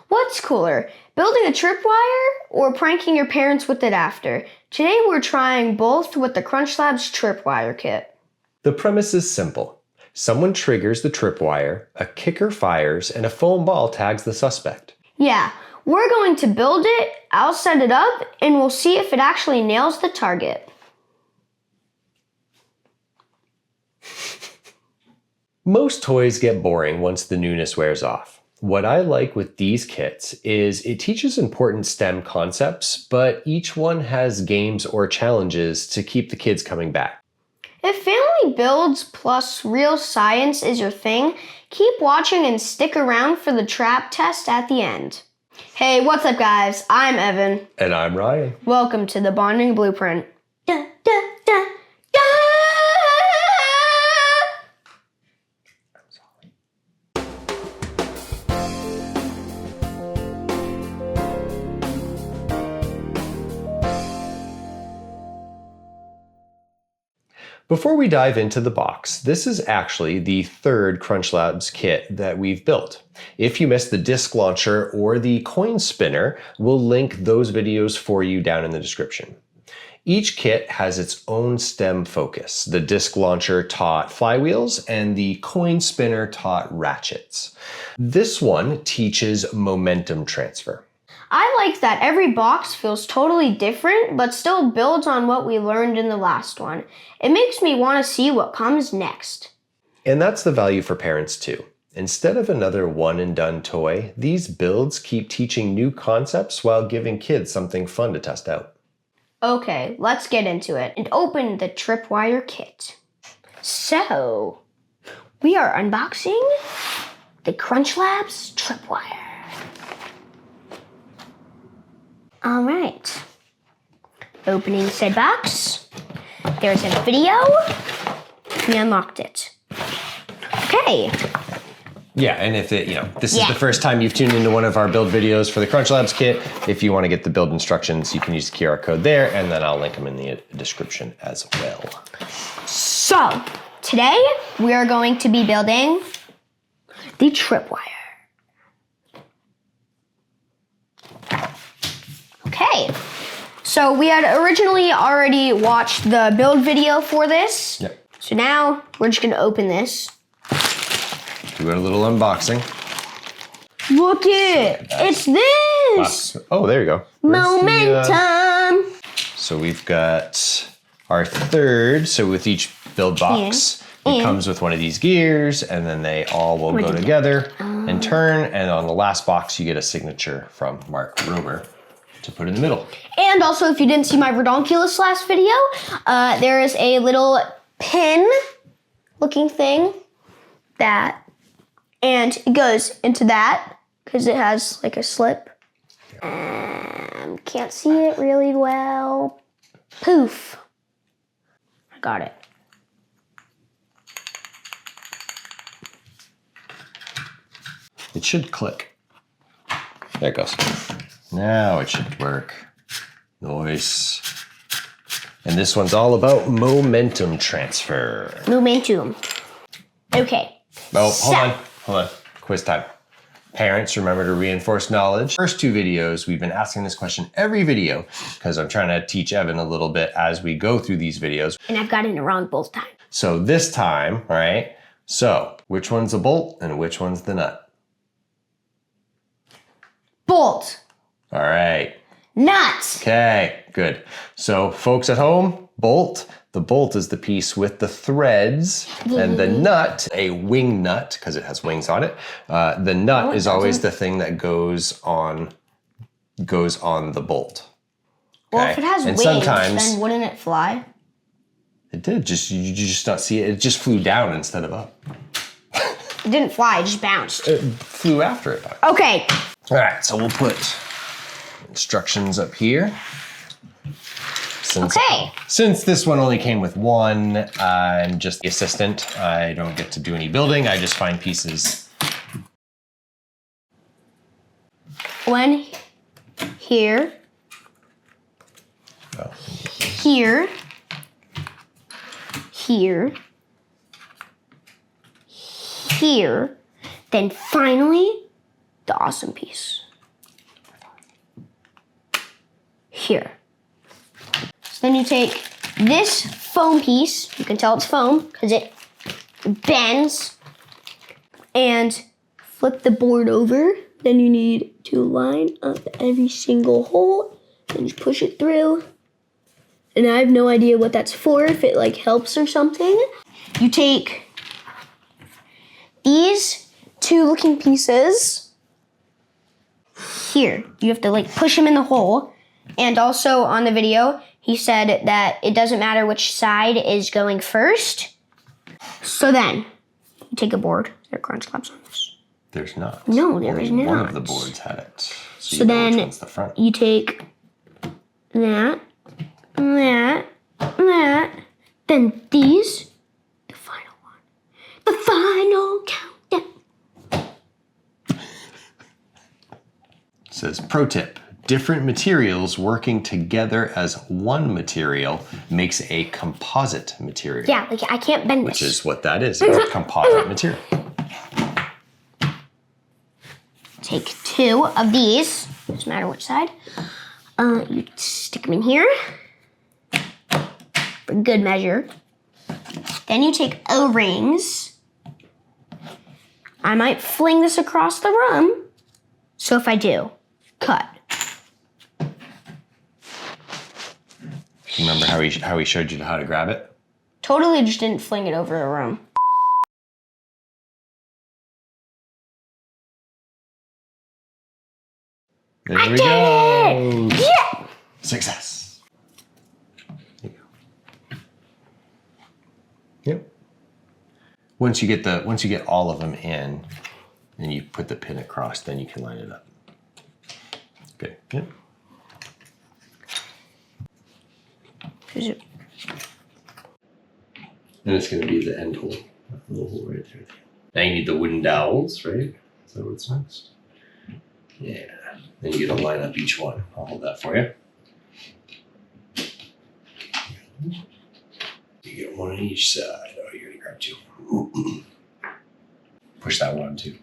What's cooler, building a tripwire or pranking your parents with it after? Today we're trying both with the CrunchLabs Tripwire kit. The premise is simple. Someone triggers the tripwire, a kicker fires, and a foam ball tags the suspect. Yeah, we're going to build it, I'll set it up, and we'll see if it actually nails the target. Most toys get boring once the newness wears off. What I like with these kits is it teaches important STEM concepts, but each one has games or challenges to keep the kids coming back. If family builds plus real science is your thing, keep watching and stick around for the trap test at the end. Hey, what's up guys? I'm Evan. And I'm Ryan. Welcome to the Bonding Blueprint. Da, da, da, da! Before we dive into the box, this is actually the third CrunchLabs kit that we've built. If you missed the disc launcher or the coin spinner, we'll link those videos for you down in the description. Each kit has its own STEM focus. The disc launcher taught flywheels and the coin spinner taught ratchets. This one teaches momentum transfer. I like that every box feels totally different, but still builds on what we learned in the last one. It makes me want to see what comes next. And that's the value for parents too. Instead of another one and done toy, these builds keep teaching new concepts while giving kids something fun to test out. Okay, let's get into it and open the tripwire kit. So, we are unboxing the CrunchLabs Tripwire. All right, opening said box. There's a video. We unlocked it. Okay. Yeah, and if this is the first time you've tuned into one of our build videos for the CrunchLabs kit, if you want to get the build instructions, you can use the QR code there, and then I'll link them in the description as well. So, today we are going to be building the tripwire. Okay, so we had originally already watched the build video for this. Yep. So now we're just gonna open this. Do a little unboxing. Look it, it's this! Oh, there you go. Momentum! So we've got our third, so with each build box, it comes with one of these gears, and then they all will go together and turn, and on the last box you get a signature from Mark Rober to put in the middle. And also, if you didn't see my redonkulous last video, there is a little pin looking thing and it goes into that because it has like a slip. Can't see it really well. Poof. I got it. It should click. There it goes. Now it should work. Nice. And this one's all about momentum transfer. Momentum. Okay. Oh, hold on. Quiz time. Parents, remember to reinforce knowledge. First two videos, we've been asking this question every video because I'm trying to teach Evan a little bit as we go through these videos. And I've gotten it wrong both times. So this time, all right, so which one's a bolt and which one's the nut? Bolt. All right. Nut. Okay, good. So folks at home, bolt. The bolt is the piece with the threads, and the nut, a wing nut, because it has wings on it. The nut is always the thing that goes on the bolt. Okay? Well, if it has wings, then wouldn't it fly? It did. You just not see it. It just flew down instead of up. It didn't fly. It just bounced. It flew after it. Okay. All right. So we'll put instructions up here. Since this one only came with one, I'm just the assistant. I don't get to do any building. I just find pieces. One here. Oh. Here. Here. Here. Then finally, the awesome piece. here. So then you take this foam piece, you can tell it's foam because it bends, and flip the board over. Then you need to line up every single hole and just push it through. And I have no idea what that's for, if it like helps or something. You take these two looking pieces here. You have to like push them in the hole. And also on the video, he said that it doesn't matter which side is going first. So then, you take a board. Is there CrunchLabs on this? There's not. No, there is not. One of the boards had it. So then, which one's the front. you take that, then these, the final one. The final countdown. It says, pro tip. Different materials working together as one material makes a composite material. Yeah, like I can't bend Which this. is what that is. It's a composite material. Take two of these, doesn't matter which side. You stick them in here for good measure. Then you take O-rings. I might fling this across the room. So if I do, cut. Remember how he showed you how to grab it? Totally just didn't fling it over the room. There we go. Yeah! Success. There you go. Yep. Once you get all of them in, and you put the pin across, then you can line it up. Good. Yep. It? And it's going to be the end hole. That little hole right there. Now you need the wooden dowels, right? Is that what's next? Yeah. Then you get to line up each one. I'll hold that for you. You get one on each side. Oh, you're going to grab two. Push that one too.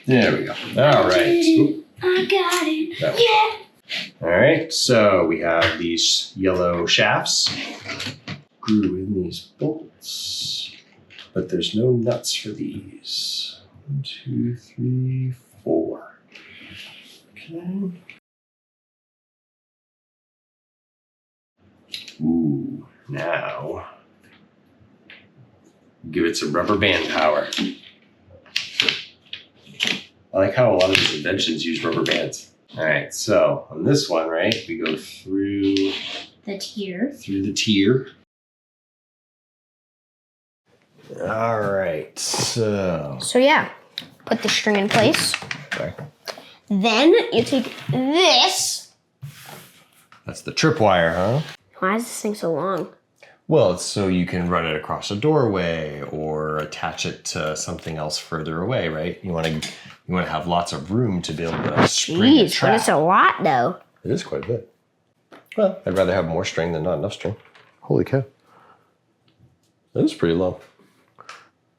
There we go. All right. I got it. Yeah. All right, so we have these yellow shafts. Screw in these bolts, but there's no nuts for these. 1, 2, 3, 4. Okay. Ooh, now give it some rubber band power. I like how a lot of these inventions use rubber bands. All right, so on this one, right, we go through the tier. All right, so yeah, put the string in place. Okay. Then you take this. That's the tripwire, huh? Why is this thing so long? Well, it's so you can run it across a doorway or attach it to something else further away, right? You want to have lots of room to be able to spring a trap. But it's a lot though. It is quite a bit. Well, I'd rather have more string than not enough string. Holy cow. That is pretty long.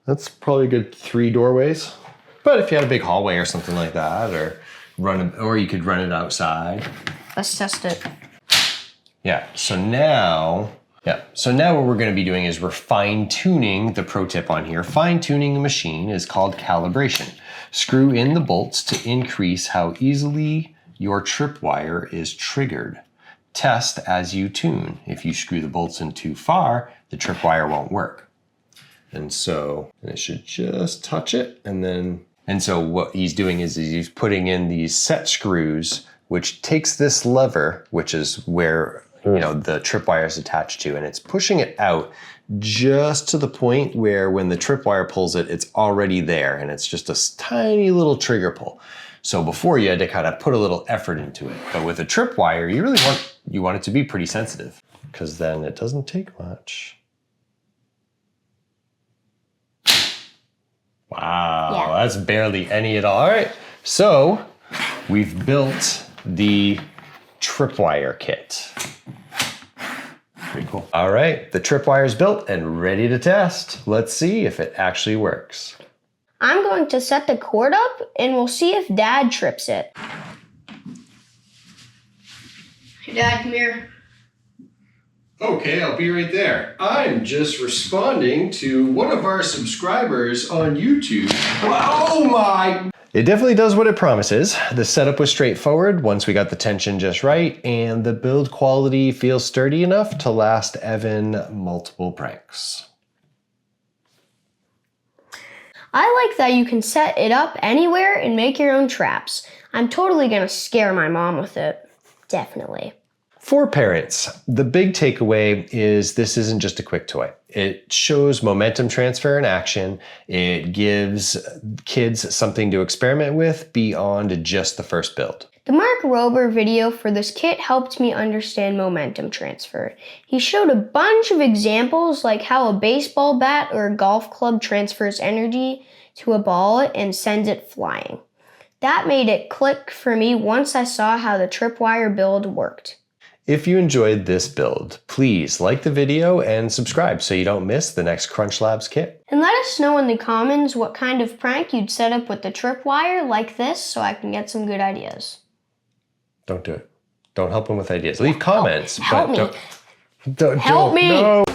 That's probably a good 3 doorways. But if you had a big hallway or something like that, or you could run it outside. Let's test it. Yeah, so now what we're going to be doing is we're fine-tuning the pro tip on here. Fine-tuning the machine is called calibration. Screw in the bolts to increase how easily your tripwire is triggered. Test as you tune. If you screw the bolts in too far, the tripwire won't work. And it should just touch it, and so what he's doing is he's putting in these set screws, which takes this lever, which is where the tripwire is attached to, and it's pushing it out just to the point where when the tripwire pulls it, it's already there, and it's just a tiny little trigger pull. So before you had to kind of put a little effort into it, but with a tripwire, you want it to be pretty sensitive, because then it doesn't take much. Wow, yeah. That's barely any at all. All right, so we've built the tripwire kit. Pretty cool. All right, the tripwire is built and ready to test. Let's see if it actually works. I'm going to set the cord up and we'll see if Dad trips it. Dad, come here. Okay, I'll be right there. I'm just responding to one of our subscribers on YouTube. Oh my! It definitely does what it promises. The setup was straightforward once we got the tension just right, and the build quality feels sturdy enough to last Evan multiple pranks. I like that you can set it up anywhere and make your own traps. I'm totally gonna scare my mom with it. Definitely. For parents, the big takeaway is this isn't just a quick toy. It shows momentum transfer in action. It gives kids something to experiment with beyond just the first build. The Mark Rober video for this kit helped me understand momentum transfer. He showed a bunch of examples like how a baseball bat or a golf club transfers energy to a ball and sends it flying. That made it click for me once I saw how the tripwire build worked. If you enjoyed this build, please like the video and subscribe so you don't miss the next CrunchLabs kit. And let us know in the comments what kind of prank you'd set up with the tripwire like this so I can get some good ideas. Don't do it. Don't help him with ideas. Leave comments. Help me. Help me. No.